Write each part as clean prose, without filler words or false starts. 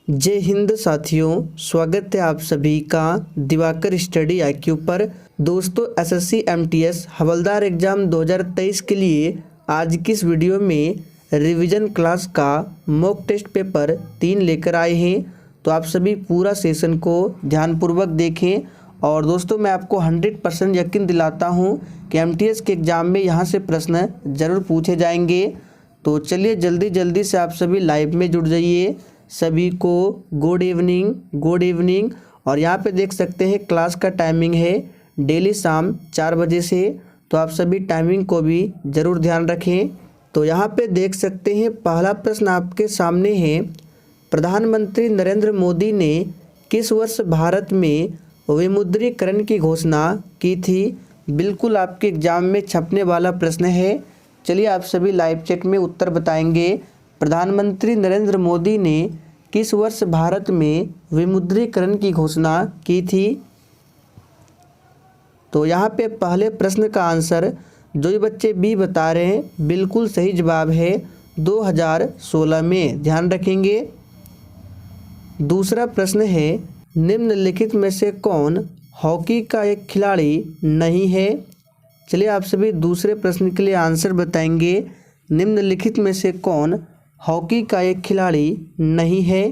जय हिंद साथियों, स्वागत है आप सभी का दिवाकर स्टडी आईक्यू पर। दोस्तों, एसएससी एमटीएस हवलदार एग्ज़ाम 2023 के लिए आज की इस वीडियो में रिवीजन क्लास का मॉक टेस्ट पेपर 3 लेकर आए हैं। तो आप सभी पूरा सेशन को ध्यानपूर्वक देखें। और दोस्तों, मैं आपको 100% यकीन दिलाता हूं कि एमटीएस के एग्ज़ाम में यहां से प्रश्न ज़रूर पूछे जाएंगे। तो चलिए जल्दी से आप सभी लाइव में जुड़ जाइए। सभी को गुड इवनिंग। और यहाँ पे देख सकते हैं क्लास का टाइमिंग है डेली शाम 4 बजे से। तो आप सभी टाइमिंग को भी ज़रूर ध्यान रखें। तो यहाँ पे देख सकते हैं पहला प्रश्न आपके सामने है, प्रधानमंत्री नरेंद्र मोदी ने किस वर्ष भारत में विमुद्रीकरण की घोषणा की थी। बिल्कुल आपके एग्जाम में छपने वाला प्रश्न है। चलिए आप सभी लाइव चैट में उत्तर बताएंगे। प्रधानमंत्री नरेंद्र मोदी ने किस वर्ष भारत में विमुद्रीकरण की घोषणा की थी। तो यहाँ पे पहले प्रश्न का आंसर जो ये बच्चे बी बता रहे हैं, बिल्कुल सही जवाब है 2016 में, ध्यान रखेंगे। दूसरा प्रश्न है, निम्नलिखित में से कौन हॉकी का एक खिलाड़ी नहीं है। चलिए आप सभी दूसरे प्रश्न के लिए आंसर बताएंगे। निम्नलिखित में से कौन हॉकी का एक खिलाड़ी नहीं है।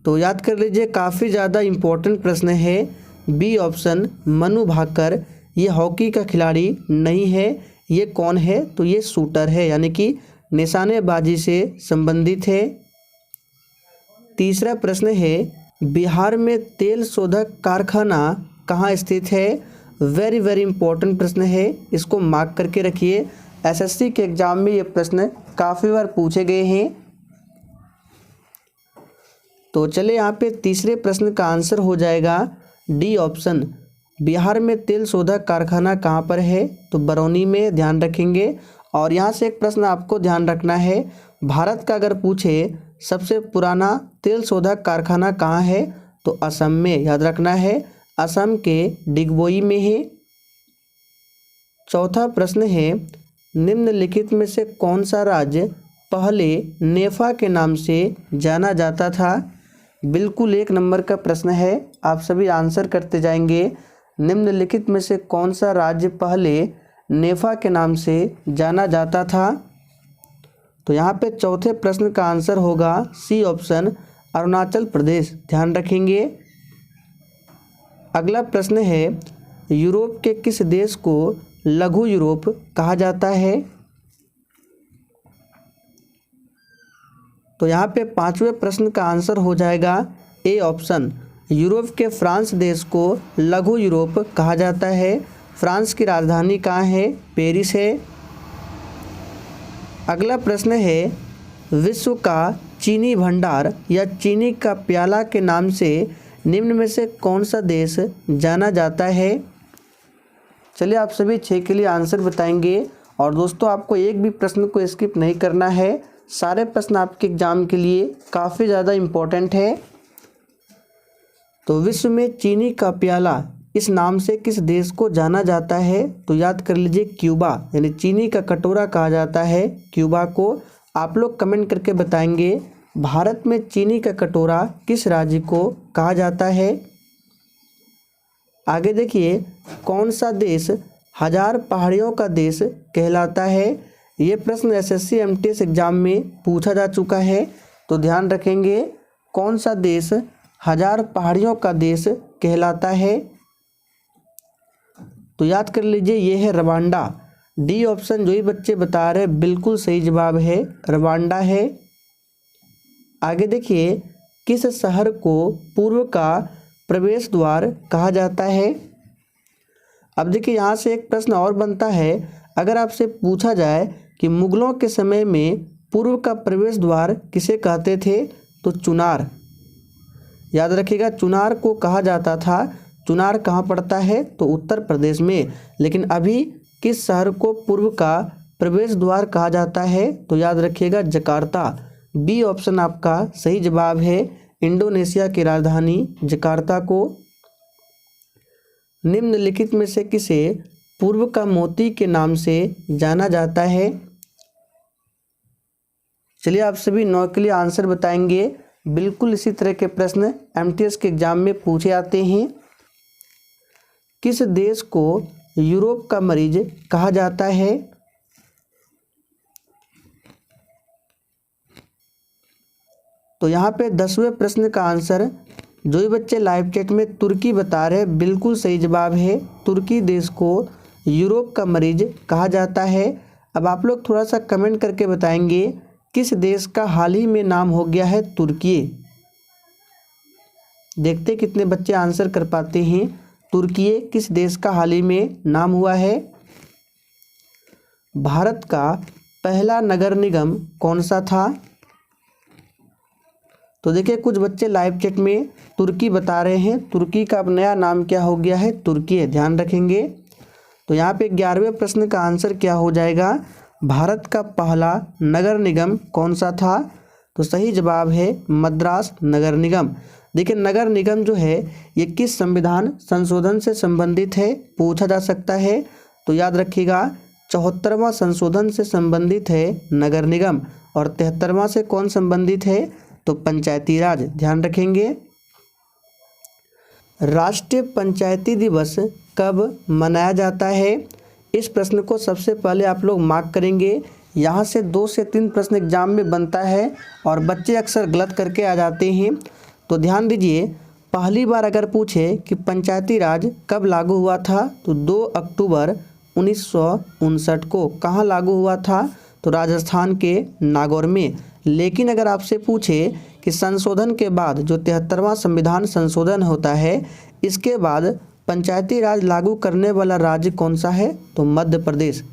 तो याद कर लीजिए, काफ़ी ज़्यादा इम्पोर्टेंट प्रश्न है। बी ऑप्शन मनु भाकर ये हॉकी का खिलाड़ी नहीं है। ये कौन है? तो ये शूटर है, यानी कि निशानेबाजी से संबंधित है। तीसरा प्रश्न है, बिहार में तेल शोधक कारखाना कहाँ स्थित है। वेरी इंपॉर्टेंट प्रश्न है, इसको मार्क करके रखिए। एसएससी के एग्जाम में ये प्रश्न काफ़ी बार पूछे गए हैं। तो चले यहाँ पे तीसरे प्रश्न का आंसर हो जाएगा डी ऑप्शन, बिहार में तेल शोधक कारखाना कहाँ पर है। तो बरौनी में, ध्यान रखेंगे। और यहाँ से एक प्रश्न आपको ध्यान रखना है, भारत का अगर पूछे सबसे पुराना तेल शोधक कारखाना कहाँ है, तो असम में, याद रखना है, असम के डिगबोई में है। चौथा प्रश्न है, निम्नलिखित में से कौन सा राज्य पहले नेफा के नाम से जाना जाता था। बिल्कुल 1 नंबर का प्रश्न है, आप सभी आंसर करते जाएंगे। निम्नलिखित में से कौन सा राज्य पहले नेफा के नाम से जाना जाता था। तो यहाँ पे चौथे प्रश्न का आंसर होगा सी ऑप्शन, अरुणाचल प्रदेश, ध्यान रखेंगे। अगला प्रश्न है, यूरोप के किस देश को लघु यूरोप कहा जाता है। तो यहाँ पे 5वें प्रश्न का आंसर हो जाएगा ए ऑप्शन, यूरोप के फ्रांस देश को लघु यूरोप कहा जाता है। फ्रांस की राजधानी कहाँ है? पेरिस है। अगला प्रश्न है, विश्व का चीनी भंडार या चीनी का प्याला के नाम से निम्न में से कौन सा देश जाना जाता है। चलिए आप सभी 6 के लिए आंसर बताएंगे। और दोस्तों, आपको एक भी प्रश्न को स्किप नहीं करना है, सारे प्रश्न आपके एग्जाम के लिए काफ़ी ज़्यादा इम्पोर्टेंट है। तो विश्व में चीनी का प्याला इस नाम से किस देश को जाना जाता है। तो याद कर लीजिए, क्यूबा, यानी चीनी का कटोरा कहा जाता है क्यूबा को। आप लोग कमेंट करके बताएंगे, भारत में चीनी का कटोरा किस राज्य को कहा जाता है। आगे देखिए, कौन सा देश 1000 पहाड़ियों का देश कहलाता है। ये प्रश्न एसएससी एमटीएस एग्जाम में पूछा जा चुका है। तो ध्यान रखेंगे, कौन सा देश 1000 पहाड़ियों का देश कहलाता है। तो याद कर लीजिए, ये है रवांडा। डी ऑप्शन जो ही बच्चे बता रहे हैं, बिल्कुल सही जवाब है, रवांडा है। आगे देखिए, किस शहर को पूर्व का प्रवेश द्वार कहा जाता है। अब देखिए, यहाँ से एक प्रश्न और बनता है, अगर आपसे पूछा जाए कि मुगलों के समय में पूर्व का प्रवेश द्वार किसे कहते थे, तो चुनार, याद रखिएगा, चुनार को कहा जाता था। चुनार कहाँ पड़ता है? तो उत्तर प्रदेश में। लेकिन अभी किस शहर को पूर्व का प्रवेश द्वार कहा जाता है? तो याद रखिएगा, जकार्ता। बी ऑप्शन आपका सही जवाब है, इंडोनेशिया की राजधानी जकार्ता को। निम्नलिखित में से किसे पूर्व का मोती के नाम से जाना जाता है। चलिए आप सभी 9 के लिए आंसर बताएंगे। बिल्कुल इसी तरह के प्रश्न एमटीएस के एग्जाम में पूछे आते हैं। किस देश को यूरोप का मरीज कहा जाता है? तो यहाँ पे 10वें प्रश्न का आंसर जो भी बच्चे लाइव चैट में तुर्की बता रहे हैं, बिल्कुल सही जवाब है। तुर्की देश को यूरोप का मरीज कहा जाता है। अब आप लोग थोड़ा सा कमेंट करके बताएंगे किस देश का हाल ही में नाम हो गया है तुर्की। देखते कितने बच्चे आंसर कर पाते हैं। तुर्की किस देश का हाल ही में नाम हुआ है? भारत का पहला नगर निगम कौन सा था? तो देखिए कुछ बच्चे लाइव चैट में तुर्की बता रहे हैं। तुर्की का अब नया नाम क्या हो गया है? तुर्की है, ध्यान रखेंगे। तो यहाँ पे 11वें प्रश्न का आंसर क्या हो जाएगा? भारत का पहला नगर निगम कौन सा था? तो सही जवाब है मद्रास नगर निगम। देखिए नगर निगम जो है ये किस संविधान संशोधन से संबंधित है, पूछा जा सकता है। तो याद रखिएगा 74वां संशोधन से संबंधित है नगर निगम, और 73वां से कौन संबंधित है? तो पंचायती राज, ध्यान रखेंगे। राष्ट्रीय पंचायती दिवस कब मनाया जाता है? इस प्रश्न को सबसे पहले आप लोग मार्क करेंगे। यहाँ से 2 से 3 प्रश्न एग्जाम में बनता है और बच्चे अक्सर गलत करके आ जाते हैं। तो ध्यान दीजिए, पहली बार अगर पूछे कि पंचायती राज कब लागू हुआ था, तो 2 अक्टूबर 1959 को। कहाँ लागू हुआ था? तो राजस्थान के नागौर में। लेकिन अगर आपसे पूछे कि संशोधन के बाद जो 73वां संविधान संशोधन होता है, इसके बाद पंचायती राज लागू करने वाला राज्य कौन सा है? तो मध्य प्रदेश।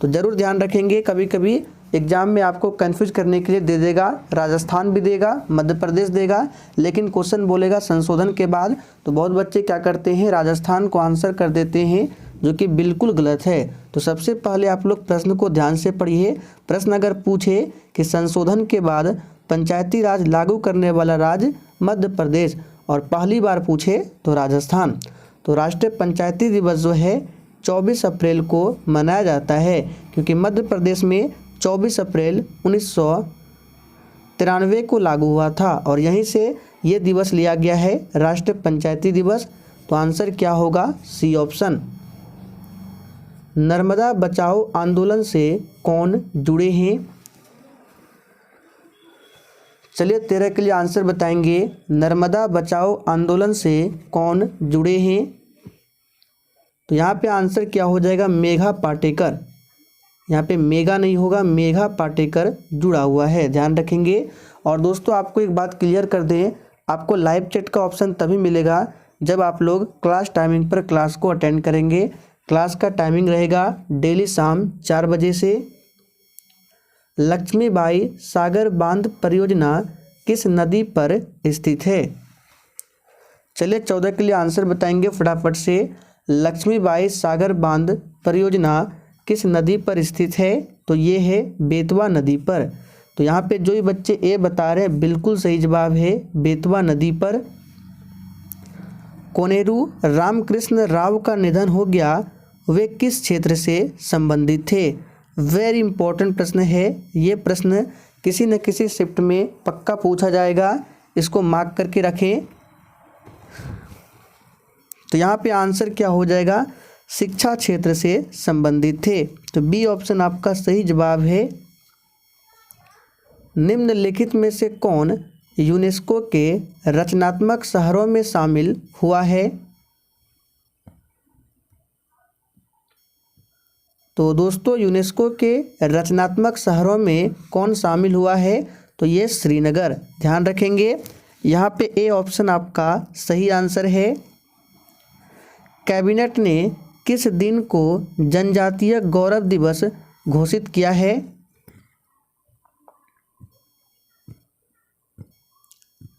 तो ज़रूर ध्यान रखेंगे, कभी कभी एग्जाम में आपको कंफ्यूज करने के लिए दे देगा, राजस्थान भी देगा, मध्य प्रदेश देगा, लेकिन क्वेश्चन बोलेगा संशोधन के बाद। तो बहुत बच्चे क्या करते हैं, राजस्थान को आंसर कर देते हैं, जो कि बिल्कुल गलत है। तो सबसे पहले आप लोग प्रश्न को ध्यान से पढ़िए। प्रश्न अगर पूछे कि संशोधन के बाद पंचायती राज लागू करने वाला राज्य मध्य प्रदेश, और पहली बार पूछे तो राजस्थान। तो राष्ट्रीय पंचायती दिवस जो है 24 अप्रैल को मनाया जाता है, क्योंकि मध्य प्रदेश में 24 अप्रैल 1993 को लागू हुआ था, और यहीं से ये दिवस लिया गया है राष्ट्रीय पंचायती दिवस। तो आंसर क्या होगा? C option. नर्मदा बचाओ आंदोलन से कौन जुड़े हैं? चलिए 13 के लिए आंसर बताएंगे। नर्मदा बचाओ आंदोलन से कौन जुड़े हैं? तो यहाँ पे आंसर क्या हो जाएगा? मेघा पाटेकर। यहाँ पे मेगा नहीं होगा, मेघा पाटेकर जुड़ा हुआ है, ध्यान रखेंगे। और दोस्तों आपको एक बात क्लियर कर दें, आपको लाइव चैट का ऑप्शन तभी मिलेगा जब आप लोग क्लास टाइमिंग पर क्लास को अटेंड करेंगे। क्लास का टाइमिंग रहेगा डेली शाम 4 बजे से। लक्ष्मीबाई सागर बांध परियोजना किस नदी पर स्थित है? चलिए 14 के लिए आंसर बताएंगे फटाफट से। लक्ष्मीबाई सागर बांध परियोजना किस नदी पर स्थित है? तो ये है बेतवा नदी पर। तो यहाँ पे जो भी बच्चे ए बता रहे हैं, बिल्कुल सही जवाब है बेतवा नदी पर। कोनेरू रामकृष्ण राव का निधन हो गया, वे किस क्षेत्र से संबंधित थे? वेरी इंपॉर्टेंट प्रश्न है ये। प्रश्न किसी न किसी शिफ्ट में पक्का पूछा जाएगा, इसको मार्क करके रखें। तो यहाँ पे आंसर क्या हो जाएगा? शिक्षा क्षेत्र से संबंधित थे। तो बी ऑप्शन आपका सही जवाब है। निम्नलिखित में से कौन यूनेस्को के रचनात्मक शहरों में शामिल हुआ है? तो दोस्तों यूनेस्को के रचनात्मक शहरों में कौन शामिल हुआ है? तो ये श्रीनगर, ध्यान रखेंगे। यहाँ पे ए ऑप्शन आपका सही आंसर है। कैबिनेट ने किस दिन को जनजातीय गौरव दिवस घोषित किया है?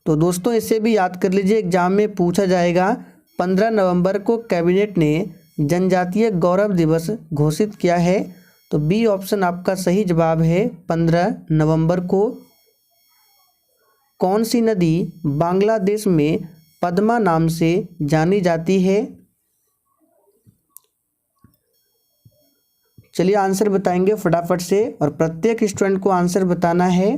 तो दोस्तों इसे भी याद कर लीजिए, एग्जाम में पूछा जाएगा। 15 नवंबर को कैबिनेट ने जनजातीय गौरव दिवस घोषित किया है। तो बी ऑप्शन आपका सही जवाब है 15 नवंबर को। कौन सी नदी बांग्लादेश में पद्मा नाम से जानी जाती है? चलिए आंसर बताएंगे फटाफट से, और प्रत्येक स्टूडेंट को आंसर बताना है।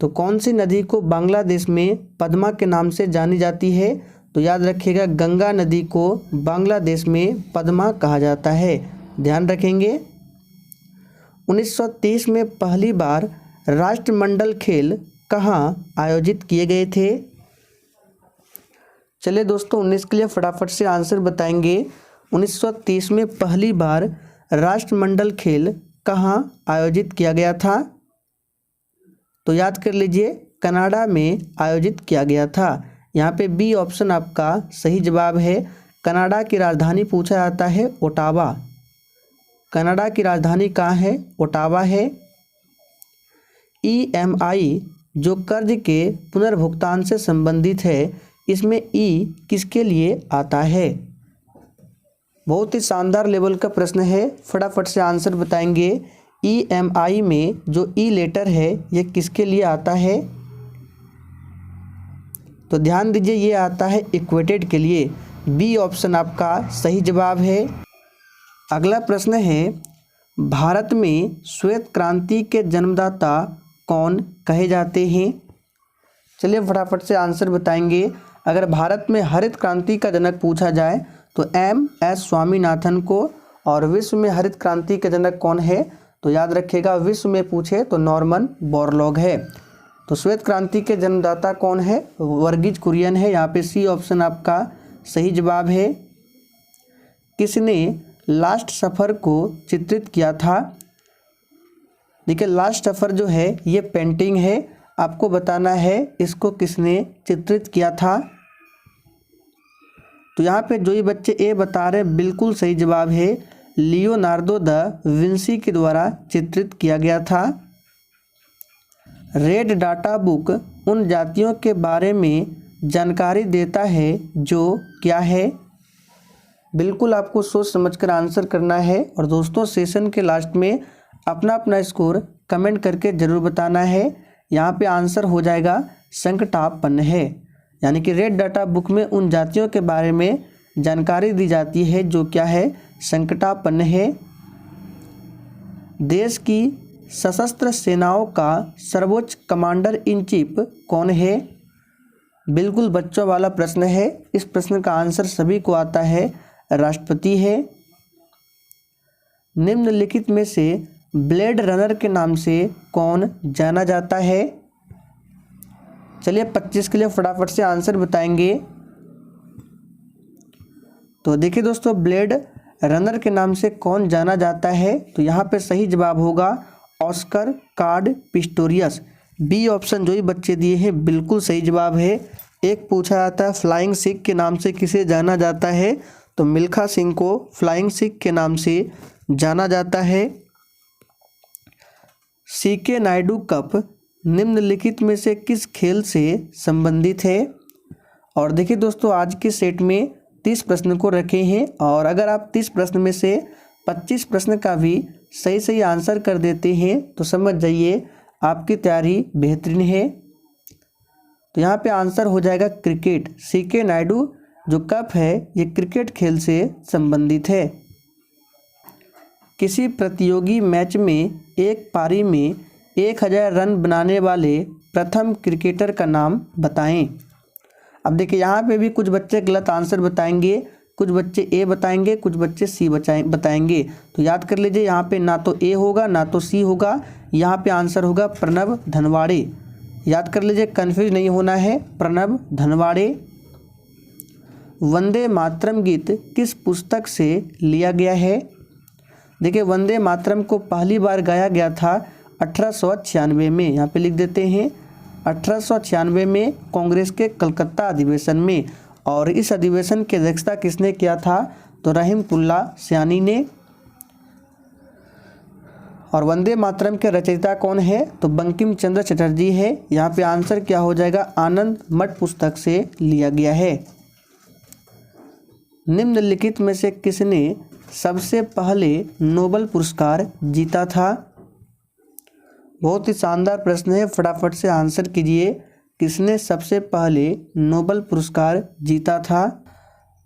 तो कौन सी नदी को बांग्लादेश में पद्मा के नाम से जानी जाती है? तो याद रखिएगा, गंगा नदी को बांग्लादेश में पद्मा कहा जाता है, ध्यान रखेंगे। 1930 में पहली बार राष्ट्रमंडल खेल कहाँ आयोजित किए गए थे? चलिए दोस्तों 19 के लिए फटाफट से आंसर बताएंगे। 1930 में पहली बार राष्ट्रमंडल खेल कहाँ आयोजित किया गया था? तो याद कर लीजिए, कनाडा में आयोजित किया गया था। यहाँ पे बी ऑप्शन आपका सही जवाब है। कनाडा की राजधानी पूछा जाता है ओटावा। कनाडा की राजधानी कहाँ है? ओटावा है। EMI जो कर्ज के पुनर्भुगतान से संबंधित है, इसमें ई किसके लिए आता है? बहुत ही शानदार लेवल का प्रश्न है, फटाफट से आंसर बताएंगे। EMI में जो ई लेटर है ये किसके लिए आता है? तो ध्यान दीजिए, ये आता है इक्वेटेड के लिए। बी ऑप्शन आपका सही जवाब है। अगला प्रश्न है, भारत में श्वेत क्रांति के जन्मदाता कौन कहे जाते हैं? चलिए फटाफट से आंसर बताएंगे। अगर भारत में हरित क्रांति का जनक पूछा जाए तो MS स्वामीनाथन को, और विश्व में हरित क्रांति के जनक कौन है? तो याद रखिएगा, विश्व में पूछे तो नॉर्मन बोरलॉग है। तो श्वेत क्रांति के जन्मदाता कौन है? वर्गीज कुरियन है। यहाँ पे सी ऑप्शन आपका सही जवाब है। किसने लास्ट सफ़र को चित्रित किया था? देखिए, लास्ट सफ़र जो है ये पेंटिंग है, आपको बताना है इसको किसने चित्रित किया था। तो यहाँ पे जो ये बच्चे ए बता रहे हैं बिल्कुल सही जवाब है, लियोनार्डो द विंसी के द्वारा चित्रित किया गया था। रेड डाटा बुक उन जातियों के बारे में जानकारी देता है जो क्या है? बिल्कुल आपको सोच समझकर आंसर करना है। और दोस्तों सेशन के लास्ट में अपना अपना स्कोर कमेंट करके ज़रूर बताना है। यहाँ पे आंसर हो जाएगा संकटापन्न है, यानी कि रेड डाटा बुक में उन जातियों के बारे में जानकारी दी जाती है जो क्या है? संकटापन्न है। देश की सशस्त्र सेनाओं का सर्वोच्च कमांडर इन चीफ कौन है? बिल्कुल बच्चों वाला प्रश्न है, इस प्रश्न का आंसर सभी को आता है, राष्ट्रपति है। निम्नलिखित में से ब्लेड रनर के नाम से कौन जाना जाता है? चलिए 25 के लिए फटाफट से आंसर बताएंगे। तो देखिए दोस्तों, ब्लेड रनर के नाम से कौन जाना जाता है? तो यहाँ पे सही जवाब होगा Oscar Carl Pistorius. B option जो ही बच्चे दिए हैं बिल्कुल सही जवाब है। एक पूछा जाता है फ्लाइंग सिख के नाम से किसे जाना जाता है? तो मिल्खा सिंह को फ्लाइंग सिख के नाम से जाना जाता है। CK नायडू कप निम्नलिखित में से किस खेल से संबंधित है? और देखिए दोस्तों, आज के सेट में 30 प्रश्न को रखे हैं, और अगर आप 30 प्रश्न में से 25 प्रश्न का भी सही सही आंसर कर देते हैं तो समझ जाइए आपकी तैयारी बेहतरीन है। तो यहाँ पे आंसर हो जाएगा क्रिकेट। CK नायडू जो कप है ये क्रिकेट खेल से संबंधित है। किसी प्रतियोगी मैच में एक पारी में 1000 रन बनाने वाले प्रथम क्रिकेटर का नाम बताएं। अब देखिए, यहाँ पे भी कुछ बच्चे गलत आंसर बताएंगे, कुछ बच्चे ए बताएंगे, कुछ बच्चे सी बताएंगे। तो याद कर लीजिए, यहाँ पे ना तो ए होगा ना तो सी होगा, यहाँ पे आंसर होगा प्रणब धनवाड़े। याद कर लीजिए, कन्फ्यूज नहीं होना है, प्रणब धनवाड़े। वंदे मातरम गीत किस पुस्तक से लिया गया है? देखिए, वंदे मातरम को पहली बार गाया गया था 1896 में। यहाँ पे लिख देते हैं 1896 में कांग्रेस के कलकत्ता अधिवेशन में। और इस अधिवेशन की अध्यक्षता किसने किया था? तो रहीमतुल्ला सयानी ने। और वंदे मातरम के रचयिता कौन है? तो बंकिम चंद्र चटर्जी है। यहाँ पे आंसर क्या हो जाएगा? आनंद मठ पुस्तक से लिया गया है। निम्नलिखित में से किसने सबसे पहले नोबेल पुरस्कार जीता था? बहुत ही शानदार प्रश्न है, फटाफट से आंसर कीजिए। किसने सबसे पहले नोबेल पुरस्कार जीता था?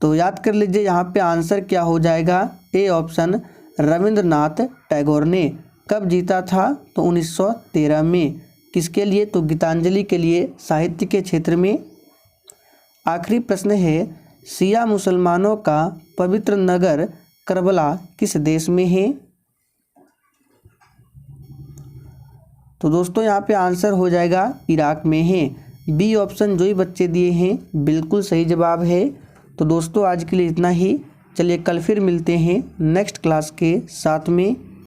तो याद कर लीजिए, यहाँ पे आंसर क्या हो जाएगा? ए ऑप्शन रविंद्रनाथ टैगोर ने। कब जीता था? तो 1913 में। किसके लिए? तो गीतांजलि के लिए, साहित्य के क्षेत्र में। आखिरी प्रश्न है, शिया मुसलमानों का पवित्र नगर करबला किस देश में है? तो दोस्तों यहाँ पे आंसर हो जाएगा इराक में है। बी ऑप्शन जो ही बच्चे दिए हैं बिल्कुल सही जवाब है। तो दोस्तों आज के लिए इतना ही। चलिए कल फिर मिलते हैं नेक्स्ट क्लास के साथ में।